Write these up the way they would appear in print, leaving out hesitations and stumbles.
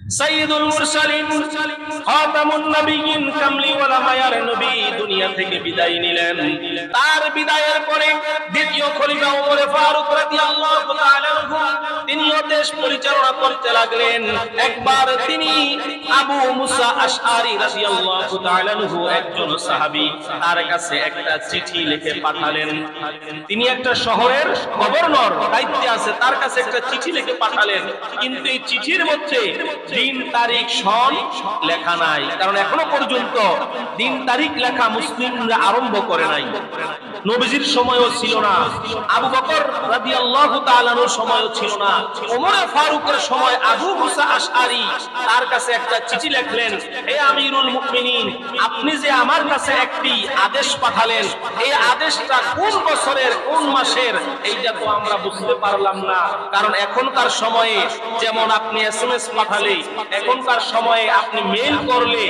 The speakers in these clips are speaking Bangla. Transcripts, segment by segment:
সাইয়্যিদুল মুরসালিন খাতামুন নবিয়্যিন কামলিওয়ালা মায়ার নবী দুনিয়া থেকে বিদায় নিলেন। তার বিদায়ের পরে দ্বিতীয় খলিফা ওমর ফারুক রাদিয়াল্লাহু তাআলা আনহু তিনিও দেশ পরিচালনা করতে লাগলেন। একবার তিনি আবু মুসা আশআরী রাদিয়াল্লাহু তাআলা আনহু একজন সাহাবী, তার কাছে একটা চিঠি লিখে পাঠালেন। তিনি একটা শহরের গভর্নর, দায়িত্বে আছে, তার কাছে একটা চিঠি লিখে পাঠালেন। কিন্তু এই চিঠির মধ্যে দিন তারিখ সন লেখা নাই, কারণ এখনো পর্যন্ত দিন তারিখ লেখা মুসলিমরা আরম্ভ করে নাই। নবীজির সময়ও ছিল না, আবু বকর রাদিয়াল্লাহু তাআলা আনহুর সময়ও ছিল না, ওমর ফারুকের সময় আবু মুসা আশআরী তার কাছে একটা চিঠি লিখলেন, হে আমিরুল মুমিনিন, আপনি যে আমার কাছে একটি আদেশ পাঠালেন, এই আদেশটা কোন বছরের কোন মাসের এইটা তো আমরা বুঝতে পারলাম না। কারণ এখনকার সময়ে যেমন আপনি এসএমএস পাঠালে, এখনকার সময়ে আপনি মেইল করলে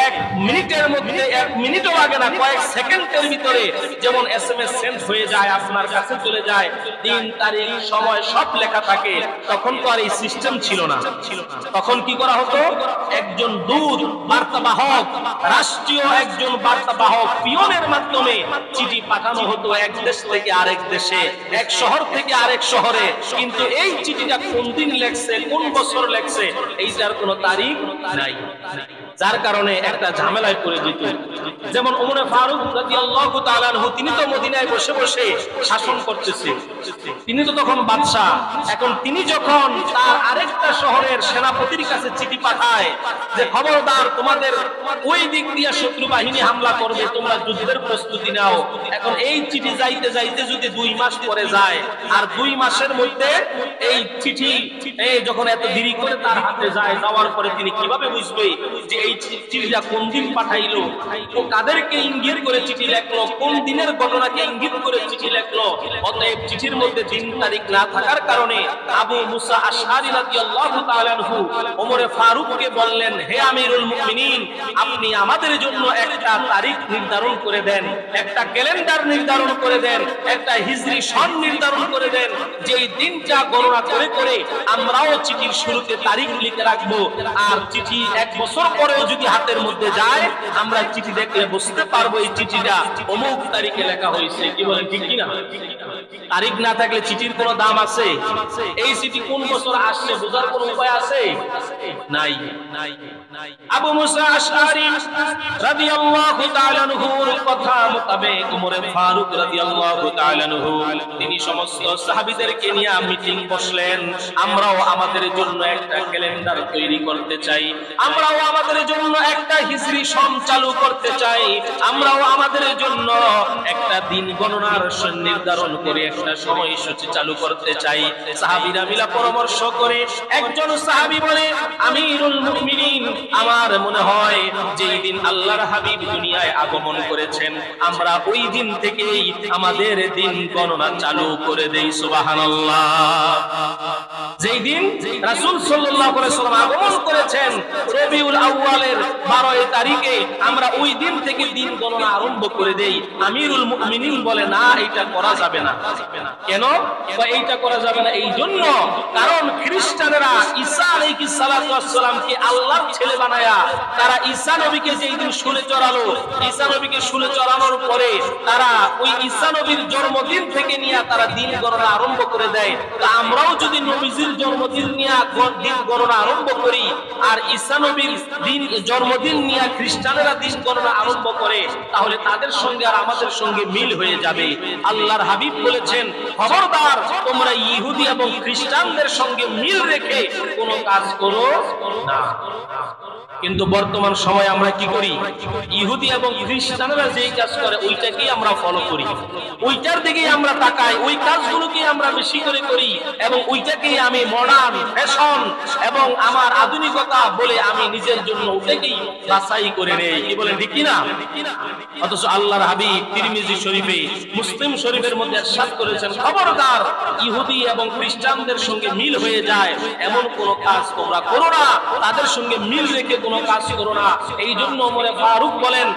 1 মিনিটের মধ্যে, 1 মিনিটও লাগে না, কয়েক সেকেন্ডের ভিতরে যেমন এসএমএস সেন্ড হয়ে যায়, আপনার কাছে চলে যায়, দিন তারিখ সময় সব লেখা থাকে। তখন তো আর এই সিস্টেম ছিল না। তখন কি করা হতো, একজন দূত বার্তাবাহক, রাষ্ট্রীয় একজন বার্তাবাহক পিয়নের মাধ্যমে চিঠি পাঠানো হতো এক দেশ থেকে আরেক দেশে, এক শহর থেকে আরেক শহরে। কিন্তু এই চিঠিটা কোন দিন লেখছে, কোন বছর লেখছে, এইটার কোনো তারিখ নাই, যার কারণে একটা ঝামেলায় পড়ে যেত। যেমন ওমর ফারুক রাদিয়াল্লাহু তাআলা আনহু, তিনি তো মদিনায় বসে বসে শাসন করতেছে, তিনি তো তখন বাদশা। এখন তিনি যখন তার আরেকটা শহরের সেনাপতির কাছে চিঠি পাঠায় যে খবরদার, তোমাদের ওই দিক দিয়ে শত্রু বাহিনী হামলা করবে, তোমরা যুদ্ধের প্রস্তুতি নাও। এখন এই চিঠি যাইতে যাইতে যদি 2 মাস পরে যায়, আর 2 মাসের মধ্যে এই চিঠি যখন এত দেরি করে তার হাতে যায়, যাওয়ার পরে তিনি কিভাবে বুঝবে যে এই চিঠিটা কোন দিন পাঠাইলো, ও কাদেরকে ইঙ্গিত করে চিঠি লেখলো, কোন দিনের ঘটনাকে ইঙ্গিত করে চিঠি লেখলো। অতএব চিঠির মধ্যে দিন তারিখ না থাকার কারণে আবু মুসা আশআরী রাদিয়াল্লাহু তাআলা আনহু ওমর ফারুককে বললেন, হে আমিরুল মুমিনিন, আপনি আমাদের জন্য একটা তারিখ নির্ধারণ করে দেন, একটা ক্যালেন্ডার নির্ধারণ করে দেন, একটা হিজরি সন নির্ধারণ করে দেন, যেই দিনটা গণনা করে করে আমরাও চিঠির শুরুতে তারিখ লিখে রাখবো। আর চিঠি 1 বছর পরেও যদি হাতের মধ্যে যায়, আমরা চিঠি দেখলে বুঝতে পারবো এই চিঠিটা অমুক তারিখে লেখা হয়েছে। কি বলেন, ঠিক কিনা? তারিখ না থাকলে চিঠির কোনো দাম আছে? এই চিঠি কোন বছর আসছে বোঝার কোনো উপায় আছে? নাই। আবু মুসা আশআরী রাদিয়াল্লাহু তাআলা আনহুর কথা মোতাবেক ওমর ফারুক রাদিয়াল্লাহু তাআলা আনহু তিনি সমস্ত সাহাবীদেরকে নিয়ে মিটিং বসলেন। আমরাও আমাদের জন্য একটা ক্যালেন্ডার তৈরি করতে চাই, আমরাও আমাদের জন্য একটা হিজরি সন চালু করতে চাই, আমরাও আমাদের জন্য একটা দিন গণনার নির্ধারণ করে একটা সময়সূচি চালু করতে চাই। সাহাবীরা মিলা পরামর্শ করে একজন সাহাবী বলে, আমিরুল মুমিনিন, আমার মনে হয় যেই দিন আল্লাহর হাবিব দুনিয়ায় আগমন করেছেন, আমরা ওই দিন থেকেই আমাদের দিন গণনা চালু করে দেই। সুবহানাল্লাহ। যেই দিন রাসূল সাল্লাল্লাহু আলাইহি ওয়াসাল্লাম আগমন করেছেন রবিউল আউয়ালের 12 তারিখে, আমরা ওই দিন থেকে দিন গণনা আরম্ভ করে দেই। আমিরুল মুমিনিন বলে, না, এটা করা যাবে না। কেন? এইটা করা যাবে না এই জন্য, কারণ খ্রিস্টানেরা ঈসা আলাইহিস সালাতু ওয়াস সালামকে আল্লাহর ছেলে বানায়া তারা ঈসা নবীকে যেই দিন শুলে চড়ালো, ঈসা নবীকে শুলে চড়ানোর পরে তারা ওই ঈসা নবীর জন্মদিন থেকে নিয়ে তারা দিন গণনা আরম্ভ করে দেয়। তা আমরাও যদি নবীজির জন্মদিন নিয়ে দিন গণনা আরম্ভ করি, আর ঈসা নবীর দিন জন্মদিন নিয়ে খ্রিস্টানেরা দিন গণনা আরম্ভ করে, তাহলে তাদের সঙ্গে আর আমাদের সঙ্গে মিল হয়ে যাবে। আল্লাহর হাবিব বলেছেন, খবরদার, তোমরা ইহুদি এবং খ্রিস্টানদের সঙ্গে মিল রেখে কোনো কাজ করো না। কিন্তু বর্তমান সময়ে আমরা কি করি, ইহুদি এবং খ্রিস্টানরা যেই কাজ করে ওইটাকেই আমরা ফলো করি, ওইটার দিকেই আমরা তাকাই, ওই কাজগুলোকেই আমরা বেশি করে করি, এবং ওইটাকেই আমি মডার্ন ফ্যাশন এবং আমার আধুনিকতা বলে আমি নিজের জন্য ওটাকেই বাছাই করে নেই। কি বলেন, ঠিক কিনা? অথচ আল্লাহর হাবিব তিরমিজি শরীফে, মুসলিম শরীফের মধ্যে ইরশাদ করেছেন, খবরদার, ইহুদি এবং খ্রিস্টানদের সঙ্গে মিল হয়ে যায় এমন কোন কাজ তোমরা করো না, তাদের সঙ্গে মিল রেখে কোনো কাজ করো না। এই জন্য ওমর ফারুক বলেন,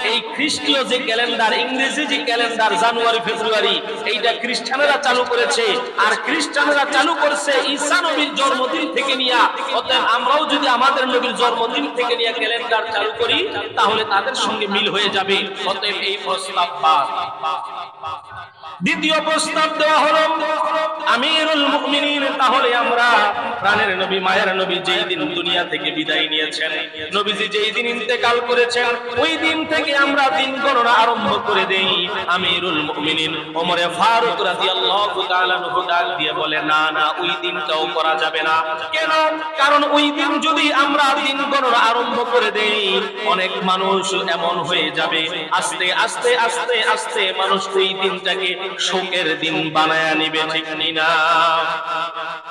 এই খ্রিস্টীয় যে ক্যালেন্ডার, ইংরেজি যে ক্যালেন্ডার জানুয়ারি ফেব্রুয়ারি, এইটা খ্রিস্টানেরা চালু করেছে, আর খ্রিস্টানেরা চালু করছে ঈসা নবীর জন্মদিন থেকে নিয়ে। অতএব আমরাও যদি আমাদের নবীর জন্মদিন থেকে নিয়ে ক্যালেন্ডার চালু করি তাহলে তাদের সঙ্গে মিল হয়ে যাবে। অতএব এই প্রস্তাব বাদ। দ্বিতীয় প্রস্তাব দেওয়া হলো আমিরুল মুমিনিন, তাহলে আমরা প্রাণের নবী মায়ের নবী যেই দিন দুনিয়া থেকে বিদায় নিয়েছেন, নবীজি যেই দিন ইন্তেকাল করেছেন, ওই দিন থেকে আমরা দিন গণনা আরম্ভ করে দেই। আমিরুল মুমিনিন ওমরে ফারুক রাদিয়াল্লাহু তাআলা আনহু ডাক দিয়ে বলে, না না, ওই দিনটাও করা যাবে না। কেন? কারণ ওই দিন যদি আমরা দিন গণনা আরম্ভ করে দেই, অনেক মানুষ এমন হয়ে যাবে, আস্তে আস্তে আস্তে আস্তে মানুষ ওই দিনটাকে শোকের দিন বানায়া নিবে, ঠিক না?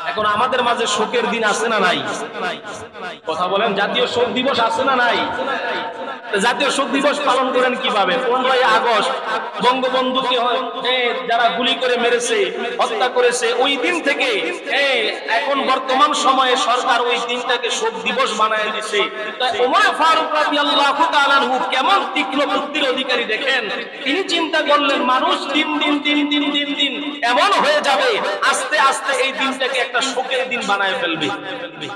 এখন আমাদের মাঝে শোকের দিন আছে না নাই? কথা বলেন, জাতীয় শোক দিবস আছে না নাই? জাতীয় শোক দিবস পালন করেন কিভাবে? 15ই আগস্ট বঙ্গবন্ধুকে যারা গুলি করে মেরেছে, হত্যা করেছে, ওই দিন থেকে এখন বর্তমান সময়ে সরকার ওই দিনটাকে শোক দিবস বানায় দিচ্ছে। তাই ওমর ফারুক রাদিয়াল্লাহু তাআলা আনহু কেমন তীক্ষ্ণ বুদ্ধির অধিকারী দেখেন, তিনি চিন্তা করলেন মানুষ দিন দিন দিন দিন দিন দিন এমন হয়ে যাবে, আস্তে আস্তে এই দিনটাকে একটা শোকের দিন বানায় ফেলবে।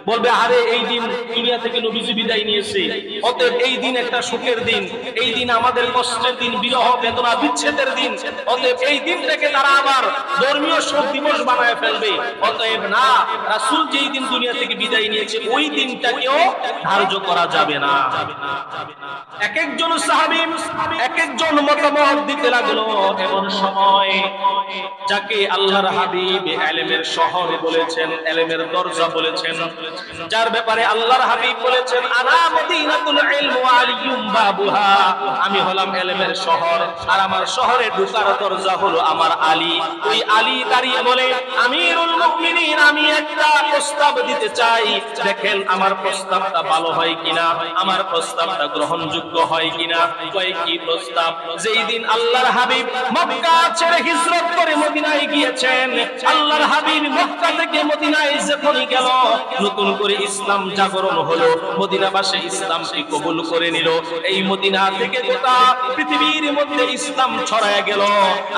বলবে, আরে এই দিন দুনিয়া থেকে নবীজি বিদায় নিয়েছে, অতএব এই দিন একটা শোকের দিন, এই দিন আমাদের কষ্টের দিন, বিরহ বেদনা বিচ্ছেদের দিন। অতএব এই দিনটাকে তারা আবার ধর্মীয় শোক দিবস বানায় ফেলবে। অতএব না, রাসূল যেই দিন দুনিয়া থেকে বিদায় নিয়েছে ওই দিনটাকেও ধার্য করা যাবে না। এক একজন সাহাবী এক একজন মতামত দিতে লাগলো। এমন সময় যাকে আল্লাহর হাবিব ইলমের শহর বলেছেন, ইলমের দরজা বলেছেন, যার ব্যাপারে আল্লাহর হাবিব বলেছেন, আনা মদিনাতুল ইলম ওয়া আলিয়ুম বাবুহা, আমি হলাম ইলমের শহর আর আমার শহরে ঢোকার দরজা হলো আমার আলী। ওই আলী দাঁড়িয়ে বলে, আমিরুল মুমিনিন, আমি একটা প্রস্তাব দিতে চাই, দেখেন আমার প্রস্তাবটা ভালো হয় কিনা, আমার প্রস্তাবটা গ্রহণযোগ্য হয় কিনা। কয়, কি প্রস্তাব? যেই দিন আল্লাহর হাবিব মক্কা ছেড়ে হিজরত করে মদিনায় গিয়েছেন, আল্লাহর হাবিব মক্কা থেকে মদিনায় যখন গেল, নতুন করে ইসলাম জাগরণ হলো, মদিনাবাসী ইসলামকে কবুল করে নিল, এই মদিনা থেকে গোটা পৃথিবীর মধ্যে ইসলাম ছড়ায় গেল।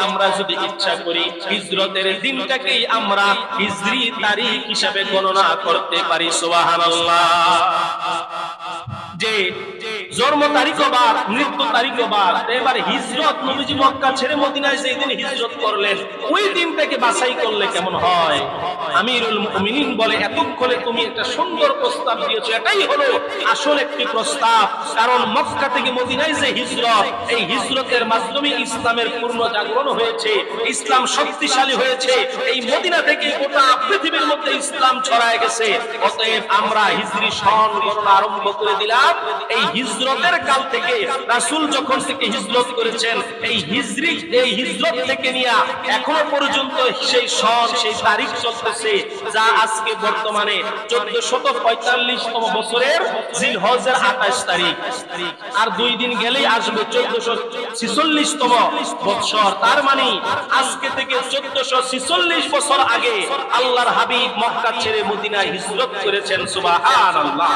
আমরা যদি ইচ্ছা করি হিজরতের দিনটাকেই আমরা হিজরি তারিখ হিসাবে গণনা করতে পারি। সুবহানাল্লাহ। যে জন্ম তারিখও বাদ, মৃত্যু তারিখও বাদ। এবার হিজরত, নবীজি মক্কা ছেড়ে মদিনায় যেই দিন হিজরত করলেন ওই দিনটাকে বাছাই করলে কেমন হয়? আমিরুল মুমিনিন বলে, এতক্ষণে তুমি একটা সুন্দর প্রস্তাব দিয়েছো, এটাই হলো আসল একটি প্রস্তাব। কারণ মক্কা থেকে মদিনায় যে হিজরত, এই হিজরতের মাধ্যমে ইসলামের পূর্ণ জাগরণ হয়েছে, ইসলাম শক্তিশালী হয়েছে, এই মদিনা থেকে গোটা পৃথিবীর মধ্যে ইসলাম ছড়ায় গেছে। অতএব আমরা হিজরি সন গণনা আরম্ভ করে দিলাম। এই হিজরতের কাল থেকে, রাসূল যখন থেকে হিজরত করেছেন, এই হিজরত থেকে নিয়ে এখনো পর্যন্ত সেই সন, সেই তারিখ চলতেছে, যা আজকে বর্তমানে 1445তম বছরের জিলহজের 28 তারিখ। আর 2 দিন গেলেই আসবে 1446তম বছর। তার মানে আজকে থেকে 1446 বছর আগে আল্লাহর হাবিব মক্কা ছেড়ে মদিনায় হিজরত করেছেন। সুবহানাল্লাহ।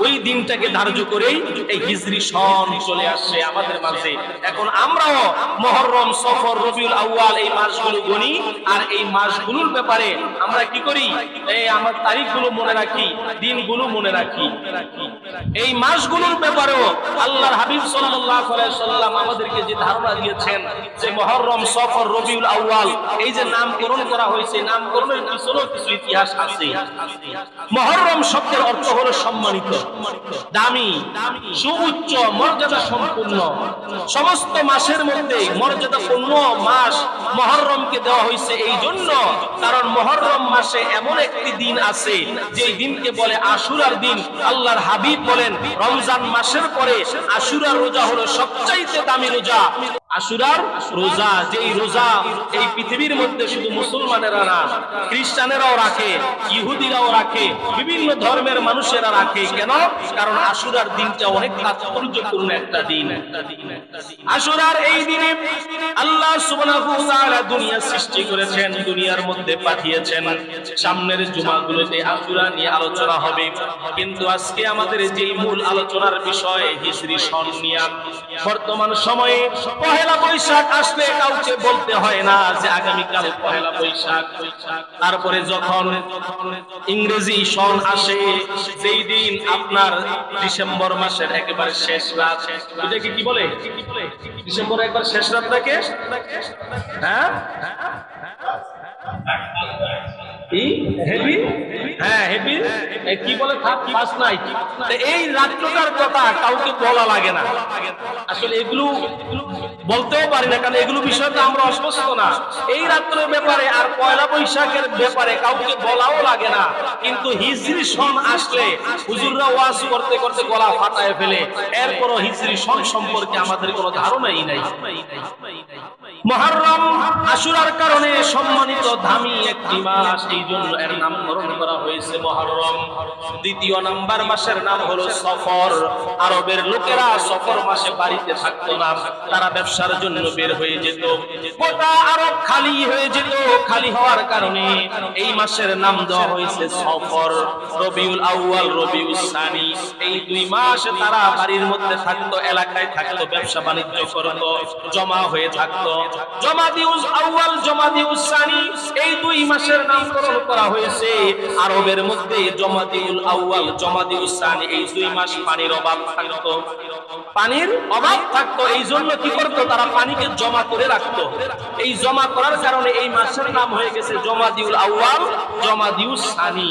ওই দিনটাকে ধার্য করেই এই হিজরি সন চলে আসছে আমাদের মাঝে। এখন আমরাও মুহররম, সফর, রবিউল আউয়াল এই মাসগুলো গণি, আর এই মাসগুলোর ব্যাপারে আমরা কি করি? এই আমার তারিখগুলো মনে রাখি, দিনগুলো মনে রাখি। এই মাসগুলোর ব্যাপারেও আল্লাহর হাবিব সাল্লাল্লাহু আলাইহি সাল্লাম আমাদেরকে যে ধারণা দিয়েছেন যে মুহররম, সফর, রবিউল আউয়াল, এই যে নামকরণ করা হয়েছে, নামকরণের পিছনেও কিছু ইতিহাস আছে। মুহররম শব্দের অর্থ হলো সম্মানিত, দামি, সুউচ্চ, মর্যাদা সম্পূর্ণ। সমস্ত মাসের মধ্যে মর্যাদাপূর্ণ মাস মুহররমকে দেওয়া হয়েছে এই জন্য, কারণ মুহররম মাসে এমন একটি দিন আছে যে দিনকে বলে আশুরার দিন। আল্লাহর হাবিব বলেন, রমজান মাসের পরে আশুরার রোজা হলো সবচাইতে দামি রোজা। আশুরার রোজা, যেই রোজা এই পৃথিবীর মধ্যে শুধু মুসলমানেরা না, খ্রিস্টানেরাও রাখে, ইহুদিরাও রাখে, বিভিন্ন ধর্মের মানুষেরা রাখে। কেন? কারণ আশুরার দিনটা অনেক তাৎপর্যপূর্ণ একটা দিন। আশুরার এই দিনে আল্লাহ সুবহানাহু ওয়া তাআলা দুনিয়া সৃষ্টি করেছেন, দুনিয়ার মধ্যে পাঠিয়েছেন। সামনের জুমাগুলোতে আশুরা নিয়ে আলোচনা হবে, কিন্তু আজকে আমাদের যেই মূল আলোচনার বিষয় হিজরি সন নিয়ে। বর্তমান সময়ে পহেলা বৈশাখ আসলে কাউকে বলতে হয় না যে আগামীকাল পহেলা বৈশাখ। তারপরে যখন ইংরেজি সন আসে, যেই দিন আপনার ডিসেম্বর মাসের একেবারে শেষ রাত, এটাকে কি বলে? ডিসেম্বর একবার শেষ রাত থাকে, হ্যাঁ কি বলে, ফার্স্ট নাইট। এই রাত্রটার কথা কাউকে বলা লাগে না। আসলে এগুলো বলতেও পারি না, কারণ এগুলো বিষয়টা আমরা অস্পষ্ট না। এই রাত্রের ব্যাপারে আর পয়লা বৈশাখের ব্যাপারে কাউকে বলাও লাগে না। কিন্তু হিজরি সন আসলে হুজুররা ওয়াজ করতে করতে গলা ফাটায় ফেলে, এরপরও হিজরি সন সম্পর্কে আমাদের কোনো ধারণাই নাই। মুহররম আশুরার কারণে সম্মানিত দামি একটি মাস, এই জন্য এর নামকরণ করা হয়েছে মুহররম। দ্বিতীয় নাম্বার মাসের নাম হলো সফর। আরবের লোকেরা সফর মাসে বাড়িতে থাকতো না, তারা ব্যবসার জন্য বের হয়ে যেত। গোটা আরব খালি হয়ে যেত। খালি হওয়ার কারণে এই মাসের নাম দেওয়া হয়েছে সফর। রবিউল আউয়াল, রবিউল সানি, এই দুই মাস তারা বাড়ির মধ্যে থাকতো, এলাকায় থাকতো, ব্যবসা বাণিজ্য করতো, জমা হয়ে থাকতো। জমাদিউল আউয়াল, জমাদিউল সানি, এই দুই মাসের নামকরণ করা হয়েছে। আরবের মধ্যে জমাদিউল আউয়াল, জমাদিউল সানি, এই দুই মাস পানির অভাব থাকতো, পানির অভাব থাকতো। এই জন্য কি করতো? তারা পানিকে জমা করে রাখতো। এই জমা করার কারণে এই মাসের নাম হয়ে গেছে জমাদিউল আউয়াল, জমাদিউল সানি।